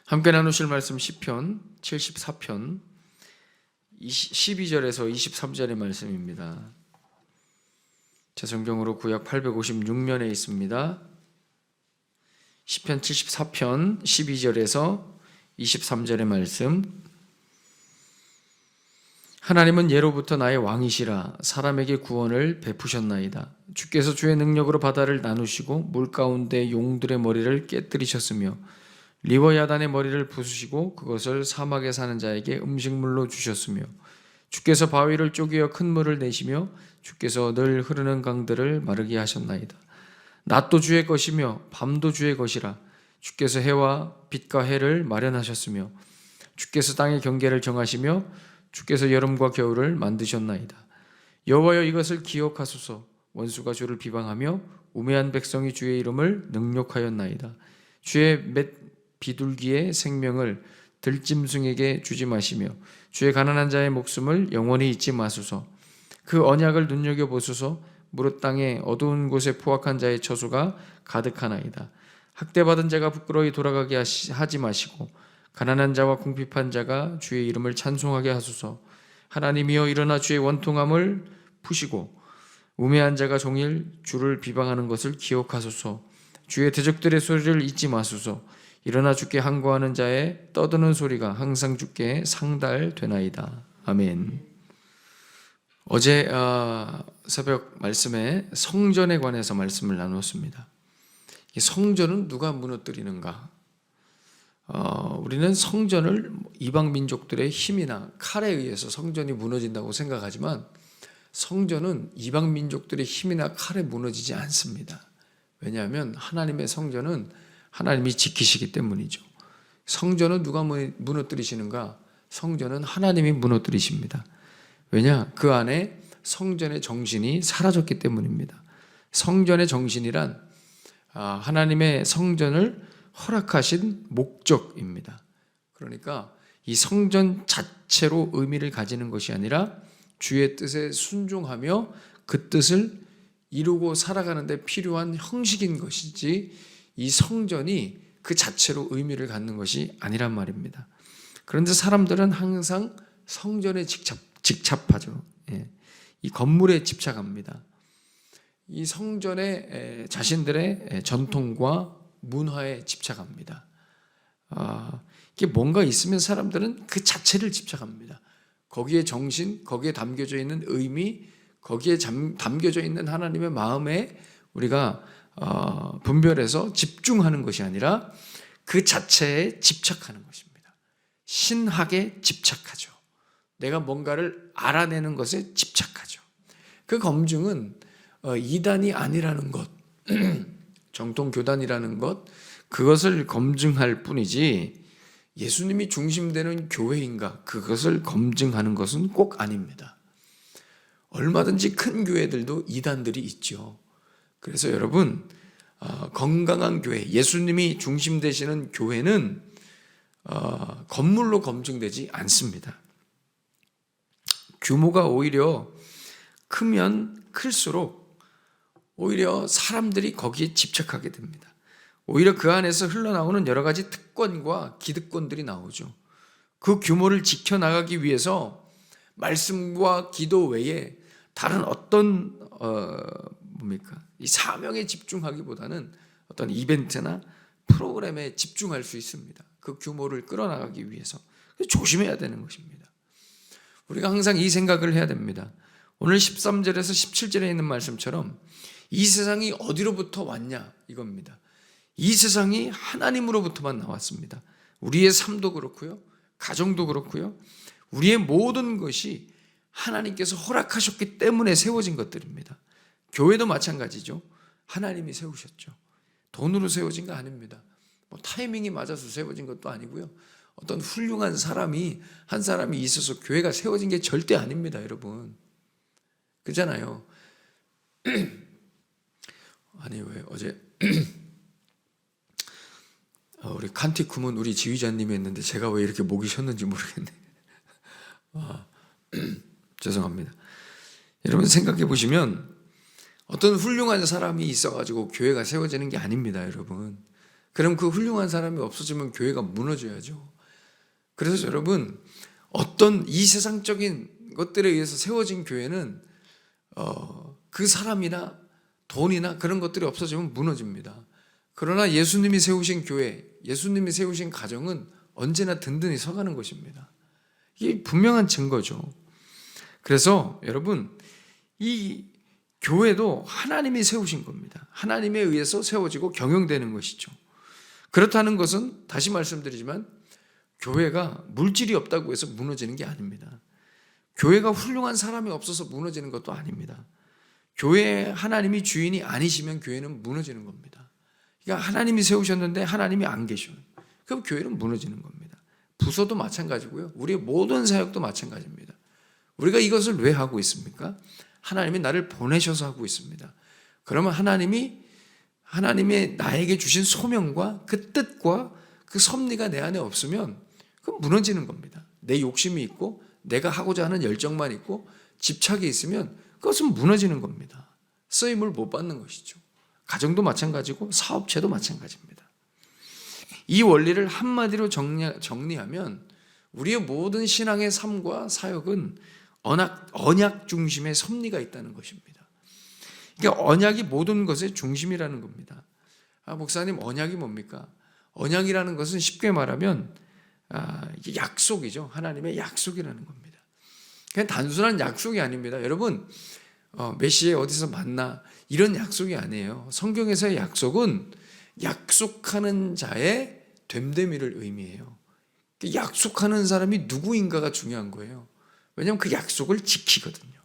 함께 나누실 말씀 시편 74편 12절에서 23절의 말씀입니다. 제 성경으로 구약 856면에 있습니다. 시편 74편 12절에서 23절의 말씀. 하나님은 예로부터 나의 왕이시라. 사람에게 구원을 베푸셨나이다. 주께서 주의 능력으로 바다를 나누시고 물 가운데 용들의 머리를 깨뜨리셨으며 리워야단의 머리를 부수시고 그것을 사막에 사는 자에게 음식물로 주셨으며 주께서 바위를 쪼개어 큰 물을 내시며 주께서 늘 흐르는 강들을 마르게 하셨나이다. 낮도 주의 것이며 밤도 주의 것이라. 주께서 해와 빛과 해를 마련하셨으며 주께서 땅의 경계를 정하시며 주께서 여름과 겨울을 만드셨나이다. 여호와여, 이것을 기억하소서. 원수가 주를 비방하며 우매한 백성이 주의 이름을 능욕하였나이다. 주의 맷 비둘기의 생명을 들짐승에게 주지 마시며 주의 가난한 자의 목숨을 영원히 잊지 마소서. 그 언약을 눈여겨보소서. 무릇 땅에 어두운 곳에 포악한 자의 처소가 가득하나이다. 학대받은 자가 부끄러이 돌아가게 하지 마시고 가난한 자와 궁핍한 자가 주의 이름을 찬송하게 하소서. 하나님이여, 일어나 주의 원통함을 푸시고 우매한 자가 종일 주를 비방하는 것을 기억하소서. 주의 대적들의 소리를 잊지 마소서. 일어나 주께 항거하는 자의 떠드는 소리가 항상 주께 상달되나이다. 아멘. 어제 새벽 말씀에 성전에 관해서 말씀을 나누었습니다. 이 성전은 누가 무너뜨리는가? 우리는 성전을 이방 민족들의 힘이나 칼에 의해서 성전이 무너진다고 생각하지만 성전은 이방 민족들의 힘이나 칼에 무너지지 않습니다. 왜냐하면 하나님의 성전은 하나님이 지키시기 때문이죠. 성전은 누가 무너뜨리시는가? 성전은 하나님이 무너뜨리십니다. 왜냐? 그 안에 성전의 정신이 사라졌기 때문입니다. 성전의 정신이란 하나님의 성전을 허락하신 목적입니다. 그러니까 이 성전 자체로 의미를 가지는 것이 아니라 주의 뜻에 순종하며 그 뜻을 이루고 살아가는 데 필요한 형식인 것이지 이 성전이 그 자체로 의미를 갖는 것이 아니란 말입니다. 그런데 사람들은 항상 성전에 집착하죠. 이 건물에 집착합니다. 이 성전에 자신들의 전통과 문화에 집착합니다. 이게 뭔가 있으면 사람들은 그 자체를 집착합니다. 거기에 정신, 거기에 담겨져 있는 의미, 거기에 담겨져 있는 하나님의 마음에 우리가 분별해서 집중하는 것이 아니라 그 자체에 집착하는 것입니다. 신학에 집착하죠. 내가 뭔가를 알아내는 것에 집착하죠. 그 검증은 이단이 아니라는 것, 정통교단이라는 것, 그것을 검증할 뿐이지 예수님이 중심되는 교회인가 그것을 검증하는 것은 꼭 아닙니다. 얼마든지 큰 교회들도 이단들이 있죠. 그래서 여러분, 건강한 교회, 예수님이 중심되시는 교회는 건물로 검증되지 않습니다. 규모가 오히려 크면 클수록 오히려 사람들이 거기에 집착하게 됩니다. 오히려 그 안에서 흘러나오는 여러 가지 특권과 기득권들이 나오죠. 그 규모를 지켜나가기 위해서 말씀과 기도 외에 다른 어떤 이 사명에 집중하기보다는 어떤 이벤트나 프로그램에 집중할 수 있습니다. 그 규모를 끌어나가기 위해서. 조심해야 되는 것입니다. 우리가 항상 이 생각을 해야 됩니다. 오늘 13절에서 17절에 있는 말씀처럼 이 세상이 어디로부터 왔냐 이겁니다. 이 세상이 하나님으로부터만 나왔습니다. 우리의 삶도 그렇고요, 가정도 그렇고요, 우리의 모든 것이 하나님께서 허락하셨기 때문에 세워진 것들입니다. 교회도 마찬가지죠. 하나님이 세우셨죠. 돈으로 세워진 거 아닙니다. 타이밍이 맞아서 세워진 것도 아니고요. 어떤 훌륭한 사람이 한 사람이 있어서 교회가 세워진 게 절대 아닙니다, 여러분. 그잖아요. 아니 왜 어제 우리 칸티쿰은 우리 지휘자님이 했는데 제가 왜 이렇게 목이 쉬었는지 모르겠네. 죄송합니다. 여러분 생각해 보시면 어떤 훌륭한 사람이 있어가지고 교회가 세워지는 게 아닙니다, 여러분. 그럼 그 훌륭한 사람이 없어지면 교회가 무너져야죠. 그래서 여러분, 어떤 이 세상적인 것들에 의해서 세워진 교회는 그 사람이나 돈이나 그런 것들이 없어지면 무너집니다. 그러나 예수님이 세우신 교회, 예수님이 세우신 가정은 언제나 든든히 서가는 것입니다. 이게 분명한 증거죠. 그래서 여러분, 이 교회도 하나님이 세우신 겁니다. 하나님에 의해서 세워지고 경영되는 것이죠. 그렇다는 것은 다시 말씀드리지만 교회가 물질이 없다고 해서 무너지는 게 아닙니다. 교회가 훌륭한 사람이 없어서 무너지는 것도 아닙니다. 교회에 하나님이 주인이 아니시면 교회는 무너지는 겁니다. 그러니까 하나님이 세우셨는데 하나님이 안 계셔요. 그럼 교회는 무너지는 겁니다. 부서도 마찬가지고요. 우리의 모든 사역도 마찬가지입니다. 우리가 이것을 왜 하고 있습니까? 하나님이 나를 보내셔서 하고 있습니다. 그러면 하나님의 나에게 주신 소명과 그 뜻과 그 섭리가 내 안에 없으면 그건 무너지는 겁니다. 내 욕심이 있고 내가 하고자 하는 열정만 있고 집착이 있으면 그것은 무너지는 겁니다. 쓰임을 못 받는 것이죠. 가정도 마찬가지고 사업체도 마찬가지입니다. 이 원리를 한마디로 정리하면 우리의 모든 신앙의 삶과 사역은 언약 중심의 섭리가 있다는 것입니다. 그러니까 언약이 모든 것의 중심이라는 겁니다. 목사님, 언약이 뭡니까? 언약이라는 것은 쉽게 말하면 이게 약속이죠. 하나님의 약속이라는 겁니다. 그냥 단순한 약속이 아닙니다. 여러분, 몇 시에 어디서 만나 이런 약속이 아니에요. 성경에서의 약속은 약속하는 자의 됨됨이를 의미해요. 약속하는 사람이 누구인가가 중요한 거예요. 왜냐하면 그 약속을 지키거든요.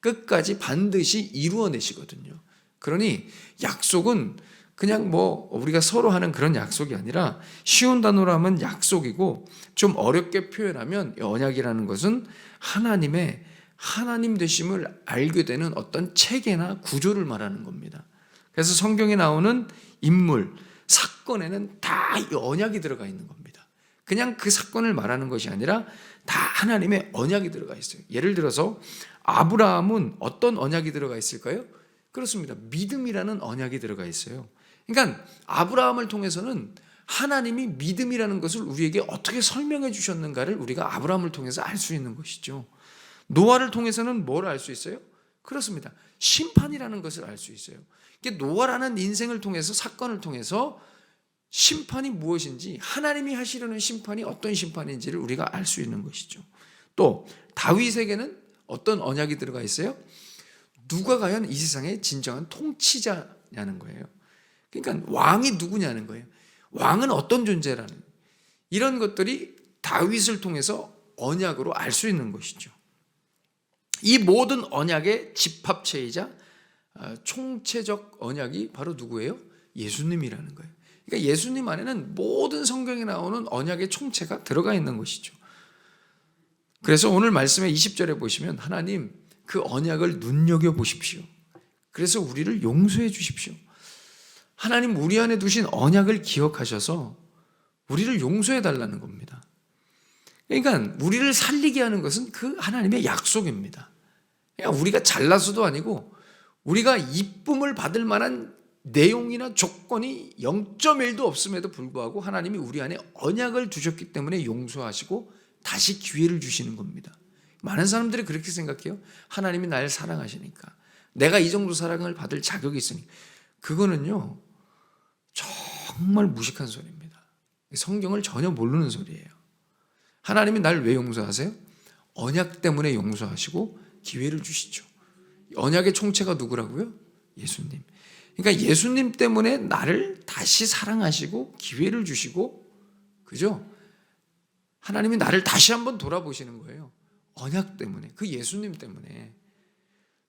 끝까지 반드시 이루어내시거든요. 그러니 약속은 그냥 우리가 서로 하는 그런 약속이 아니라 쉬운 단어로 하면 약속이고 좀 어렵게 표현하면 언약이라는 것은 하나님 되심을 알게 되는 어떤 체계나 구조를 말하는 겁니다. 그래서 성경에 나오는 인물, 사건에는 다 이 언약이 들어가 있는 겁니다. 그냥 그 사건을 말하는 것이 아니라 다 하나님의 언약이 들어가 있어요. 예를 들어서 아브라함은 어떤 언약이 들어가 있을까요? 그렇습니다. 믿음이라는 언약이 들어가 있어요. 그러니까 아브라함을 통해서는 하나님이 믿음이라는 것을 우리에게 어떻게 설명해 주셨는가를 우리가 아브라함을 통해서 알 수 있는 것이죠. 노아를 통해서는 뭘 알 수 있어요? 그렇습니다. 심판이라는 것을 알 수 있어요. 노아라는 인생을 통해서, 사건을 통해서 심판이 무엇인지, 하나님이 하시려는 심판이 어떤 심판인지를 우리가 알 수 있는 것이죠. 또 다윗에게는 어떤 언약이 들어가 있어요? 누가 과연 이 세상의 진정한 통치자냐는 거예요. 그러니까 왕이 누구냐는 거예요. 왕은 어떤 존재라는, 이런 것들이 다윗을 통해서 언약으로 알 수 있는 것이죠. 이 모든 언약의 집합체이자 총체적 언약이 바로 누구예요? 예수님이라는 거예요. 그러니까 예수님 안에는 모든 성경에 나오는 언약의 총체가 들어가 있는 것이죠. 그래서 오늘 말씀의 20절에 보시면 하나님 그 언약을 눈여겨보십시오. 그래서 우리를 용서해 주십시오. 하나님 우리 안에 두신 언약을 기억하셔서 우리를 용서해 달라는 겁니다. 그러니까 우리를 살리게 하는 것은 그 하나님의 약속입니다. 그러니까 우리가 잘나서도 아니고 우리가 이쁨을 받을 만한 내용이나 조건이 0.1도 없음에도 불구하고 하나님이 우리 안에 언약을 두셨기 때문에 용서하시고 다시 기회를 주시는 겁니다. 많은 사람들이 그렇게 생각해요. 하나님이 날 사랑하시니까, 내가 이 정도 사랑을 받을 자격이 있으니까. 그거는요 정말 무식한 소리입니다. 성경을 전혀 모르는 소리예요. 하나님이 날 왜 용서하세요? 언약 때문에 용서하시고 기회를 주시죠. 언약의 총체가 누구라고요? 예수님. 그러니까 예수님 때문에 나를 다시 사랑하시고 기회를 주시고, 그죠? 하나님이 나를 다시 한번 돌아보시는 거예요. 언약 때문에, 그 예수님 때문에.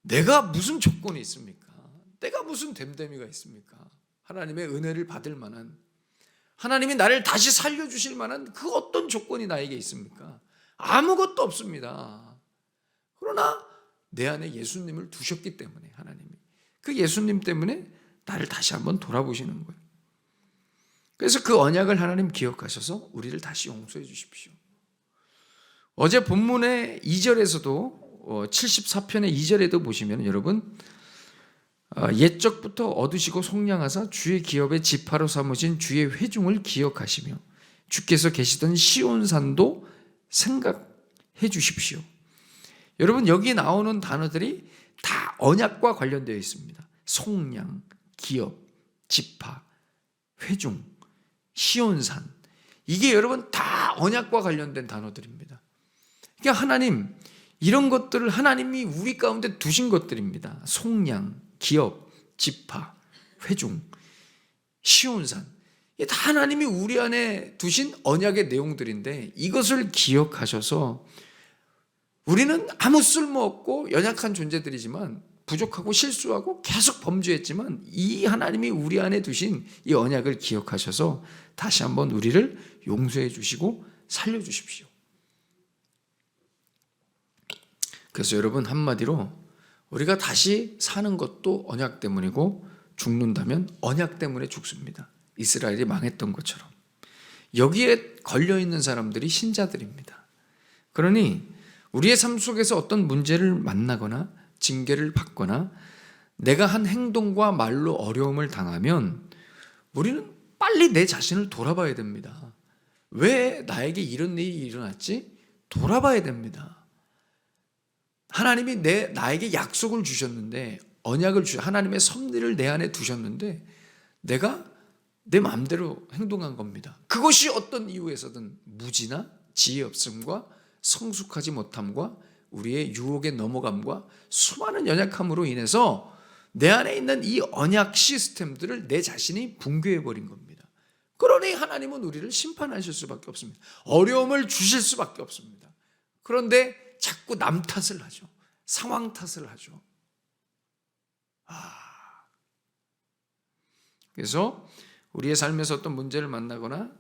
내가 무슨 조건이 있습니까? 내가 무슨 됨됨이가 있습니까? 하나님의 은혜를 받을 만한, 하나님이 나를 다시 살려주실 만한 그 어떤 조건이 나에게 있습니까? 아무것도 없습니다. 그러나 내 안에 예수님을 두셨기 때문에, 하나님이 그 예수님 때문에 나를 다시 한번 돌아보시는 거예요. 그래서 그 언약을 하나님 기억하셔서 우리를 다시 용서해 주십시오. 어제 본문의 2절에서도 74편의 2절에도 보시면 여러분 옛적부터 얻으시고 속량하사 주의 기업의 지파로 삼으신 주의 회중을 기억하시며 주께서 계시던 시온산도 생각해 주십시오. 여러분, 여기 나오는 단어들이 다 언약과 관련되어 있습니다. 속량, 기업, 지파, 회중, 시온산, 이게 여러분 다 언약과 관련된 단어들입니다. 그러니까 하나님, 이런 것들을 하나님이 우리 가운데 두신 것들입니다. 속량, 기업, 지파, 회중, 시온산, 이게 다 하나님이 우리 안에 두신 언약의 내용들인데, 이것을 기억하셔서 우리는 아무 쓸모없고 연약한 존재들이지만, 부족하고 실수하고 계속 범죄했지만, 이 하나님이 우리 안에 두신 이 언약을 기억하셔서 다시 한번 우리를 용서해 주시고 살려주십시오. 그래서 여러분, 한마디로 우리가 다시 사는 것도 언약 때문이고, 죽는다면 언약 때문에 죽습니다. 이스라엘이 망했던 것처럼. 여기에 걸려있는 사람들이 신자들입니다. 그러니 우리의 삶 속에서 어떤 문제를 만나거나 징계를 받거나 내가 한 행동과 말로 어려움을 당하면 우리는 빨리 내 자신을 돌아봐야 됩니다. 왜 나에게 이런 일이 일어났지? 돌아봐야 됩니다. 하나님이 나에게 약속을 주셨는데, 언약을 하나님의 섭리를 내 안에 두셨는데 내가 내 마음대로 행동한 겁니다. 그것이 어떤 이유에서든 무지나 지혜 없음과 성숙하지 못함과 우리의 유혹에 넘어감과 수많은 연약함으로 인해서 내 안에 있는 이 언약 시스템들을 내 자신이 붕괴해버린 겁니다. 그러니 하나님은 우리를 심판하실 수밖에 없습니다. 어려움을 주실 수밖에 없습니다. 그런데 자꾸 남 탓을 하죠. 상황 탓을 하죠. 그래서 우리의 삶에서 어떤 문제를 만나거나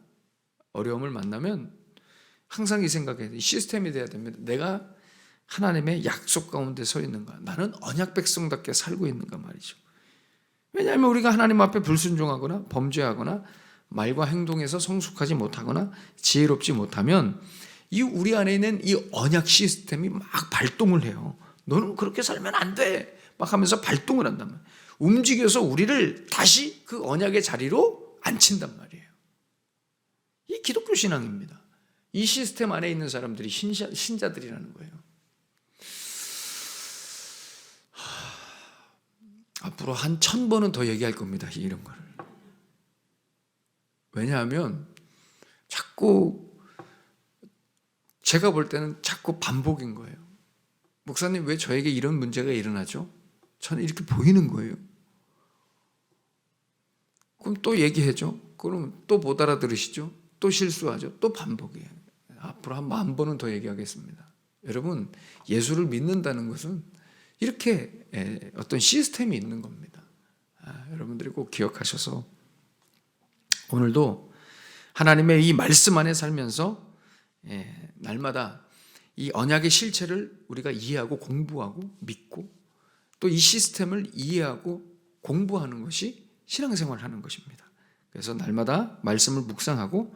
어려움을 만나면 항상 이 생각해야 돼요. 시스템이 돼야 됩니다. 내가 하나님의 약속 가운데 서 있는가? 나는 언약 백성답게 살고 있는가 말이죠. 왜냐하면 우리가 하나님 앞에 불순종하거나 범죄하거나 말과 행동에서 성숙하지 못하거나 지혜롭지 못하면 이 우리 안에 있는 이 언약 시스템이 막 발동을 해요. 너는 그렇게 살면 안 돼! 막 하면서 발동을 한단 말이에요. 움직여서 우리를 다시 그 언약의 자리로 앉힌단 말이에요. 이 기독교 신앙입니다. 이 시스템 안에 있는 사람들이 신자들이라는 거예요. 앞으로 한 1000번은 더 얘기할 겁니다. 이런 거를. 왜냐하면 자꾸 제가 볼 때는 자꾸 반복인 거예요. 목사님, 왜 저에게 이런 문제가 일어나죠? 저는 이렇게 보이는 거예요. 그럼 또 얘기해줘. 그럼 또 못 알아들으시죠? 또 실수하죠? 또 반복이에요. 앞으로 한 10,000번은 더 얘기하겠습니다. 여러분, 예수를 믿는다는 것은 이렇게 어떤 시스템이 있는 겁니다. 여러분들이 꼭 기억하셔서 오늘도 하나님의 이 말씀 안에 살면서 날마다 이 언약의 실체를 우리가 이해하고 공부하고 믿고 또 이 시스템을 이해하고 공부하는 것이 신앙생활을 하는 것입니다. 그래서 날마다 말씀을 묵상하고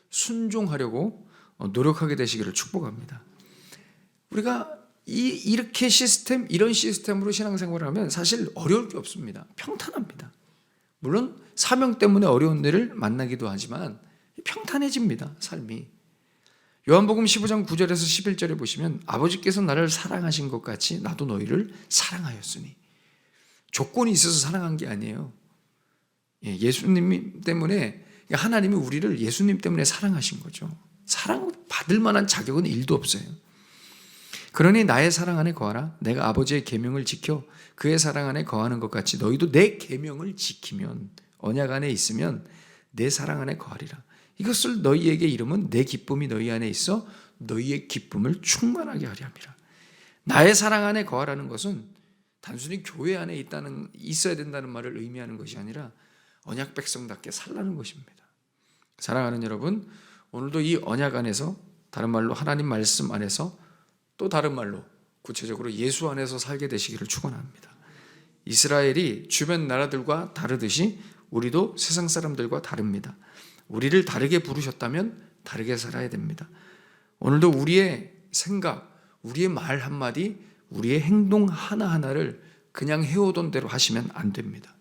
순종하려고 노력하게 되시기를 축복합니다. 우리가 이렇게 이런 시스템으로 신앙생활을 하면 사실 어려울 게 없습니다. 평탄합니다. 물론 사명 때문에 어려운 일을 만나기도 하지만 평탄해집니다, 삶이. 요한복음 15장 9절에서 11절에 보시면 아버지께서 나를 사랑하신 것 같이 나도 너희를 사랑하였으니. 조건이 있어서 사랑한 게 아니에요. 예수님 때문에, 하나님이 우리를 예수님 때문에 사랑하신 거죠. 사랑받을 만한 자격은 1도 없어요. 그러니 나의 사랑 안에 거하라. 내가 아버지의 계명을 지켜 그의 사랑 안에 거하는 것 같이 너희도 내 계명을 지키면, 언약 안에 있으면 내 사랑 안에 거하리라. 이것을 너희에게 이름은 내 기쁨이 너희 안에 있어 너희의 기쁨을 충만하게 하려 함이라. 나의 사랑 안에 거하라는 것은 단순히 교회 안에 있어야 된다는 말을 의미하는 것이 아니라 언약 백성답게 살라는 것입니다. 사랑하는 여러분, 오늘도 이 언약 안에서, 다른 말로 하나님 말씀 안에서, 또 다른 말로 구체적으로 예수 안에서 살게 되시기를 축원합니다. 이스라엘이 주변 나라들과 다르듯이 우리도 세상 사람들과 다릅니다. 우리를 다르게 부르셨다면 다르게 살아야 됩니다. 오늘도 우리의 생각, 우리의 말 한마디, 우리의 행동 하나하나를 그냥 해오던 대로 하시면 안 됩니다.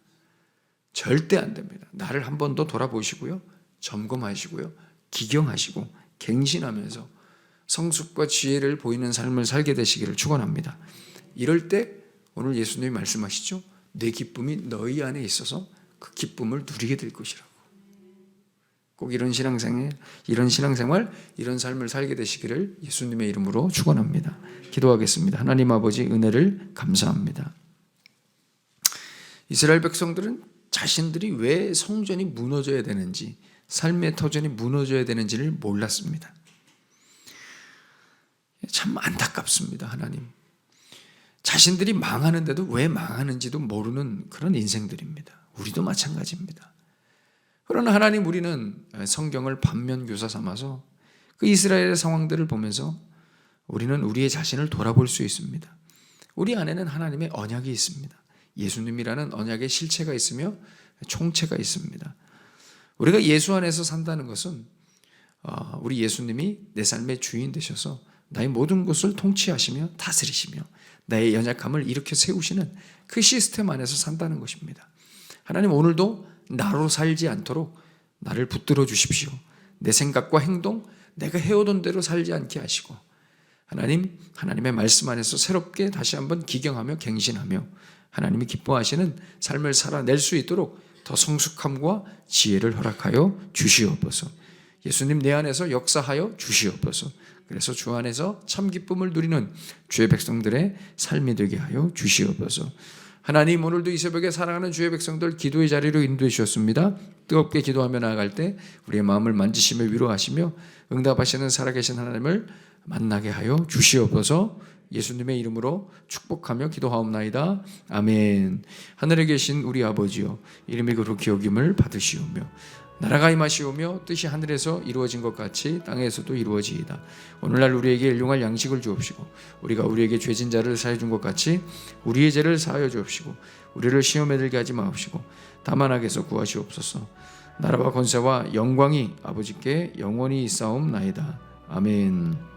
절대 안 됩니다. 나를 한 번 더 돌아보시고요. 점검하시고요. 기경하시고 갱신하면서 성숙과 지혜를 보이는 삶을 살게 되시기를 축원합니다. 이럴 때 오늘 예수님이 말씀하시죠. 내 기쁨이 너희 안에 있어서 그 기쁨을 누리게 될 것이라고. 꼭 이런 신앙생활, 이런 삶을 살게 되시기를 예수님의 이름으로 축원합니다. 기도하겠습니다. 하나님 아버지 은혜를 감사합니다. 이스라엘 백성들은 자신들이 왜 성전이 무너져야 되는지, 삶의 터전이 무너져야 되는지를 몰랐습니다. 참 안타깝습니다. 하나님. 자신들이 망하는데도 왜 망하는지도 모르는 그런 인생들입니다. 우리도 마찬가지입니다. 그러나 하나님, 우리는 성경을 반면교사 삼아서 그 이스라엘의 상황들을 보면서 우리는 우리의 자신을 돌아볼 수 있습니다. 우리 안에는 하나님의 언약이 있습니다. 예수님이라는 언약의 실체가 있으며 총체가 있습니다. 우리가 예수 안에서 산다는 것은 우리 예수님이 내 삶의 주인 되셔서 나의 모든 것을 통치하시며 다스리시며 나의 연약함을 일으켜 세우시는 그 시스템 안에서 산다는 것입니다. 하나님, 오늘도 나로 살지 않도록 나를 붙들어 주십시오. 내 생각과 행동, 내가 해오던 대로 살지 않게 하시고, 하나님, 하나님의 말씀 안에서 새롭게 다시 한번 기경하며 갱신하며 하나님이 기뻐하시는 삶을 살아낼 수 있도록 더 성숙함과 지혜를 허락하여 주시옵소서. 예수님 내 안에서 역사하여 주시옵소서. 그래서 주 안에서 참 기쁨을 누리는 주의 백성들의 삶이 되게 하여 주시옵소서. 하나님, 오늘도 이 새벽에 사랑하는 주의 백성들 기도의 자리로 인도해 주셨습니다. 뜨겁게 기도하며 나아갈 때 우리의 마음을 만지시며 위로하시며 응답하시는 살아계신 하나님을 만나게 하여 주시옵소서. 예수님의 이름으로 축복하며 기도하옵나이다. 아멘. 하늘에 계신 우리 아버지여, 이름이 그렇게 여김을 받으시오며 나라가 임하시오며 뜻이 하늘에서 이루어진 것 같이 땅에서도 이루어지이다. 오늘날 우리에게 일용할 양식을 주옵시고 우리가 우리에게 죄진 자를 사해 준 것 같이 우리의 죄를 사하여 주옵시고 우리를 시험에 들게 하지 마옵시고 다만 악에서 구하시옵소서. 나라와 권세와 영광이 아버지께 영원히 있사옵나이다. 아멘.